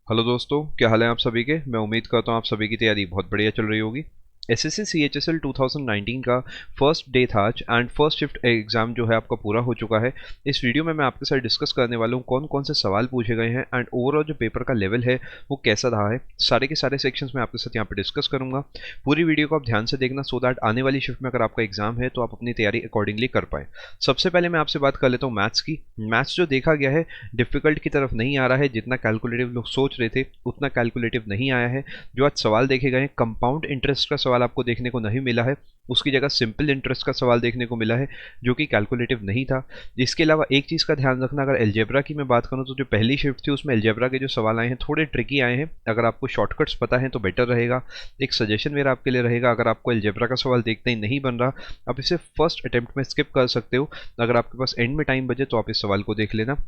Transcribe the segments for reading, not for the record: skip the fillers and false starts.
Hello दोस्तों, क्या हाल है आप सभी के। मैं उम्मीद करता हूँ आप सभी की तैयारी बहुत बढ़िया चल रही होगी। एसएससी सीएचएसएल 2019 का फर्स्ट डे था आज एंड फर्स्ट शिफ्ट एग्जाम जो है आपका पूरा हो चुका है। इस वीडियो में मैं आपके साथ डिस्कस करने वाला हूँ कौन कौन से सवाल पूछे गए हैं एंड ओवरऑल जो पेपर का लेवल है वो कैसा रहा है। सारे के सारे सेक्शंस मैं आपके साथ यहाँ पे डिस्कस करूंगा। पूरी वीडियो को आप ध्यान से देखना सो दैट आने वाली शिफ्ट में अगर आपका एग्जाम है तो आप अपनी तैयारी अकॉर्डिंगली कर पाए। सबसे पहले मैं आपसे बात कर लेता हूँ मैथ्स की। मैथ्स जो देखा गया है डिफिकल्ट की तरफ नहीं आ रहा है, जितना कैलकुलेटिव लोग सोच रहे थे उतना कैलकुलेटिव नहीं आया है। जो आज सवाल देखे गए हैं, कंपाउंड इंटरेस्ट का सवाल आपको देखने को नहीं मिला है, उसकी जगह सिंपल इंटरेस्ट का सवाल देखने को मिला है जो कि कैलकुलेटिव नहीं था। इसके अलावा एक चीज़ का ध्यान रखना, अगर एलजेब्रा की मैं बात करूं तो जो पहली शिफ्ट थी उसमें एलजेब्रा के जो सवाल आए हैं थोड़े ट्रिकी आए हैं। अगर आपको शॉर्टकट्स पता है तो बेटर रहेगा। एक सजेशन मेरा आपके लिए रहेगा, अगर आपको एलजेब्रा का सवाल देखते ही नहीं बन रहा, आप इसे फर्स्ट अटेम्प्ट में स्किप कर सकते हो। अगर आपके पास एंड में टाइम बचे तो आप इस सवाल को देख लेना।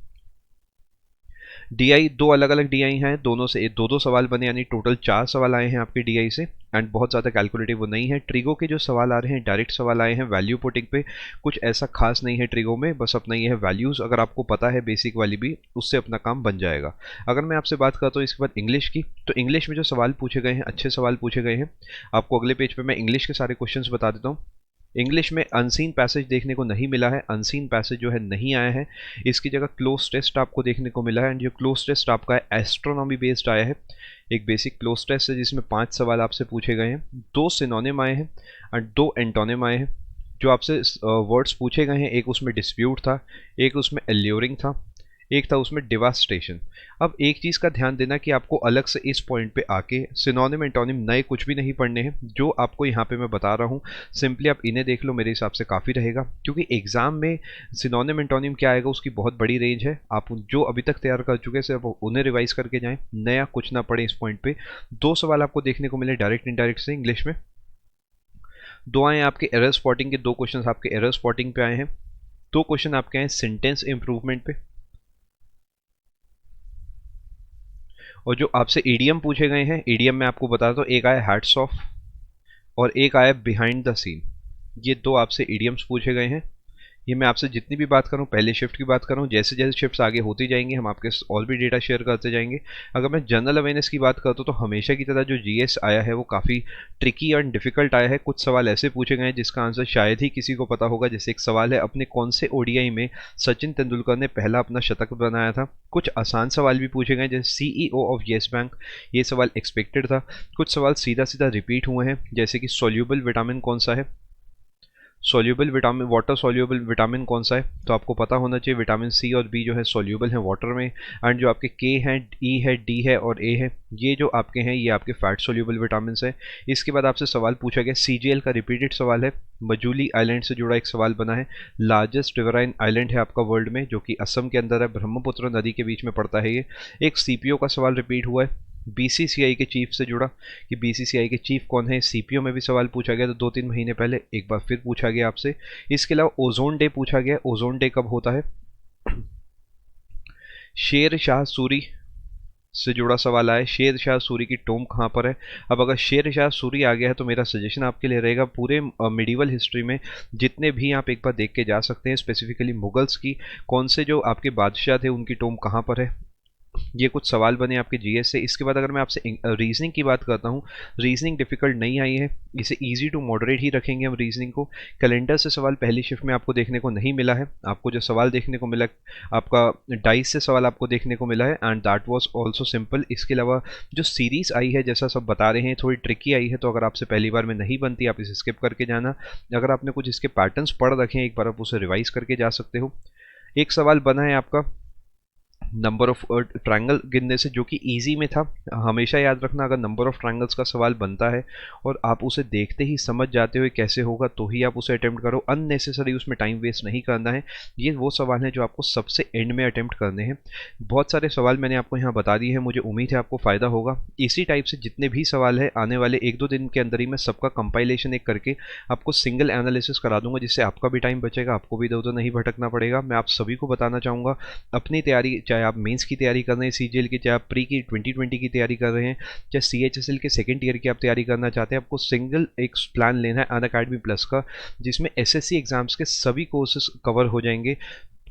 डीआई दो अलग अलग डीआई हैं, दोनों से दो दो सवाल बने, यानी टोटल 4 सवाल आए हैं आपके डीआई से एंड बहुत ज़्यादा कैलकुलेटिव वो नहीं है। ट्रिगो के जो सवाल आ रहे हैं डायरेक्ट सवाल आए हैं वैल्यू पुटिंग पे, कुछ ऐसा खास नहीं है ट्रिगो में, बस अपना ये है वैल्यूज़ अगर आपको पता है बेसिक वाली भी, उससे अपना काम बन जाएगा। अगर मैं आपसे बात करता हूँ इसके बाद इंग्लिश की, तो इंग्लिश में जो सवाल पूछे गए हैं अच्छे सवाल पूछे गए हैं। आपको अगले पेज पे मैं इंग्लिश के सारे क्वेश्चंस बता देता हूँ। इंग्लिश में अनसीन पैसेज देखने को नहीं मिला है, अनसीन पैसेज जो है नहीं आया है। इसकी जगह क्लोज टेस्ट आपको देखने को मिला है एंड जो क्लोज टेस्ट आपका है एस्ट्रोनॉमी बेस्ड आया है। एक बेसिक क्लोज टेस्ट है जिसमें 5 सवाल आपसे पूछे गए हैं, 2 सिनोनिम आए हैं और 2 एंटोनिम आए हैं। जो आपसे वर्ड्स पूछे गए हैं, एक उसमें डिस्प्यूट था, एक उसमें एल्योरिंग था, एक था उसमें डिवास्टेशन। अब एक चीज़ का ध्यान देना कि आपको अलग से इस पॉइंट पे आके सिनोनिम एंटोनिम नए कुछ भी नहीं पढ़ने हैं। जो आपको यहाँ पे मैं बता रहा हूँ सिंपली आप इन्हें देख लो, मेरे हिसाब से काफ़ी रहेगा, क्योंकि एग्जाम में सिनोनिम एंटोनिम क्या आएगा उसकी बहुत बड़ी रेंज है। आप जो अभी तक तैयार कर चुके हैं सिर्फ उन्हें रिवाइज करके जाएं, नया कुछ ना पढ़े इस पॉइंट पे। 2 सवाल आपको देखने को मिले डायरेक्ट इनडायरेक्ट से इंग्लिश में। दो आए आपके एरर स्पॉटिंग के, 2 क्वेश्चन आपके एरर स्पॉटिंग पे आए हैं। 2 क्वेश्चन आपके आए सेंटेंस इंप्रूवमेंट पे। और जो आपसे ईडीएम पूछे गए हैं, ईडीएम में आपको बताता हूँ, एक आया हैट्स ऑफ और एक आया बिहाइंड द सीन। ये 2 आपसे ईडीएम्स पूछे गए हैं। ये मैं आपसे जितनी भी बात करूं, पहले शिफ्ट की बात करूं, जैसे जैसे शिफ्ट्स आगे होती जाएंगी हम आपके और भी डेटा शेयर करते जाएंगे। अगर मैं जनरल अवेयरनेस की बात करता हूं तो हमेशा की तरह जो जीएस आया है वो काफ़ी ट्रिकी और डिफिकल्ट आया है। कुछ सवाल ऐसे पूछे गए हैं जिसका आंसर शायद ही किसी को पता होगा। जैसे एक सवाल है, अपने कौन से ओडीआई में सचिन तेंदुलकर ने पहला अपना शतक बनाया था। कुछ आसान सवाल भी पूछे गए जैसे सीईओ ऑफ येस बैंक, ये सवाल एक्सपेक्टेड था। कुछ सवाल सीधा सीधा रिपीट हुए हैं, जैसे कि सोल्यूबल विटामिन कौन सा है, soluble vitamin, water soluble vitamin कौन सा है, तो आपको पता होना चाहिए विटामिन सी और बी जो है सोल्यूबल है वाटर में। एंड जो आपके के हैं, ई है, डी है और ए है, ये जो आपके हैं ये आपके फैट सोल्यूबल विटामिन है। इसके बाद आपसे सवाल पूछा गया सीजीएल का, रिपीटेड सवाल है। मजूली आइलैंड से जुड़ा एक सवाल बना है। लार्जेस्ट रिवराइन आइलैंड है आपका वर्ल्ड में, जो कि असम के अंदर है, ब्रह्मपुत्र नदी के बीच में पड़ता है ये। एक सीपीओ का सवाल रिपीट हुआ है बीसीसीआई के चीफ से जुड़ा, कि बीसीसीआई के चीफ कौन है। सीपीओ में भी सवाल पूछा गया था 2-3 महीने पहले, एक बार फिर पूछा गया आपसे। इसके अलावा ओजोन डे पूछा गया, ओजोन डे कब होता है। शेर शाह सूरी से जुड़ा सवाल आया, शेर शाह सूरी की टोम कहाँ पर है। अब अगर शेर शाह सूरी आ गया है तो मेरा सजेशन आपके लिए रहेगा, पूरे मिडिवल हिस्ट्री में जितने भी आप एक बार देख के जा सकते हैं, स्पेसिफिकली मुगल्स की कौन से जो आपके बादशाह थे उनकी टोम कहाँ पर है। ये कुछ सवाल बने आपके जीएस से। इसके बाद अगर मैं आपसे रीजनिंग की बात करता हूँ, रीजनिंग डिफिकल्ट नहीं आई है, इसे इजी टू मॉडरेट ही रखेंगे हम रीजनिंग को। कैलेंडर से सवाल पहली शिफ्ट में आपको देखने को नहीं मिला है। आपको जो सवाल देखने को मिला, आपका डाइस से सवाल आपको देखने को मिला है and that was also simple. इसके अलावा जो सीरीज आई है, जैसा सब बता रहे हैं, थोड़ी ट्रिकी आई है, तो अगर आपसे पहली बार में नहीं बनती आप इसे स्किप करके जाना। अगर आपने कुछ इसके पैटर्न्स पढ़ रखे हैं एक बार आप उसे रिवाइज करके जा सकते हो। एक सवाल बना है आपका नंबर ऑफ ट्रायंगल गिनने से, जो कि इजी में था। हमेशा याद रखना, अगर नंबर ऑफ ट्रायंगल्स का सवाल बनता है और आप उसे देखते ही समझ जाते हो कैसे होगा तो ही आप उसे अटेम्प्ट करो, अननेसेसरी उसमें टाइम वेस्ट नहीं करना है। ये वो सवाल हैं जो आपको सबसे एंड में अटेम्प्ट करने हैं। बहुत सारे सवाल मैंने आपको यहाँ बता दिए हैं, मुझे उम्मीद है आपको फ़ायदा होगा। इसी टाइप से जितने भी सवाल है आने वाले 1-2 दिन के अंदर ही मैं सबका कंपाइलेशन एक करके आपको सिंगल एनालिसिस करा दूंगा, जिससे आपका भी टाइम बचेगा, आपको भी इधर उधर नहीं भटकना पड़ेगा। मैं आप सभी को बताना चाहूँगा, अपनी तैयारी, चाहे आप मेंस की तैयारी कर रहे हैं सीजीएल की, चाहे आप प्री की 2020 की तैयारी कर रहे हैं, चाहे सीएचएसएल के सेकंड ईयर की आप तैयारी करना चाहते हैं, आपको सिंगल एक प्लान लेना है अनअकैडमी प्लस का, जिसमें एसएससी एग्जाम्स के सभी कोर्सेज कवर हो जाएंगे।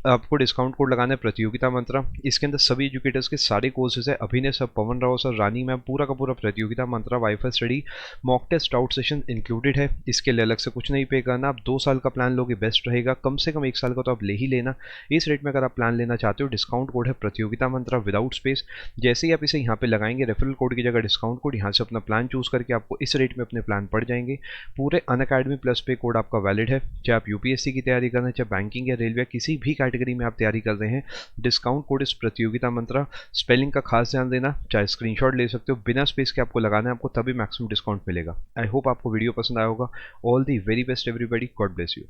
आपको डिस्काउंट कोड लगाना है प्रतियोगिता मंत्रा। इसके अंदर सभी एजुकेटर्स के सारे कोर्सेज है, Abhinay sir, Pawan Rao sir, Rani ma'am, पूरा का पूरा Pratiyogita Mantra wifi study, mock test, doubt session included है। इसके लिए अलग से कुछ नहीं पे करना। आप 2 साल का प्लान लोगे बेस्ट रहेगा, कम से कम 1 साल का तो आप ले ही लेना। इस रेट में अगर आप प्लान लेना चाहते हो, डिस्काउंट कोड है प्रतियोगिता मंत्रा विदाउट स्पेस। जैसे ही आप इसे यहाँ पे लगाएंगे, रेफरल कोड की जगह डिस्काउंट कोड, यहाँ से अपना प्लान चूज करके आपको इस रेट में अपने प्लान पड़ जाएंगे। पूरे अनअकैडमी प्लस पे कोड आपका वैलिड है, चाहे आप यूपीएससी की तैयारी कर रहे हैं, चाहे बैंकिंग या रेलवे, किसी भी कैटेगरी में आप तैयारी कर रहे हैं। डिस्काउंट कोड इस प्रतियोगिता मंत्रा, स्पेलिंग का खास ध्यान देना, चाहे स्क्रीनशॉट ले सकते हो, बिना स्पेस के आपको लगाना है, आपको तभी मैक्सिमम डिस्काउंट मिलेगा। आई होप आपको वीडियो पसंद आया होगा। All the very best everybody, God bless you.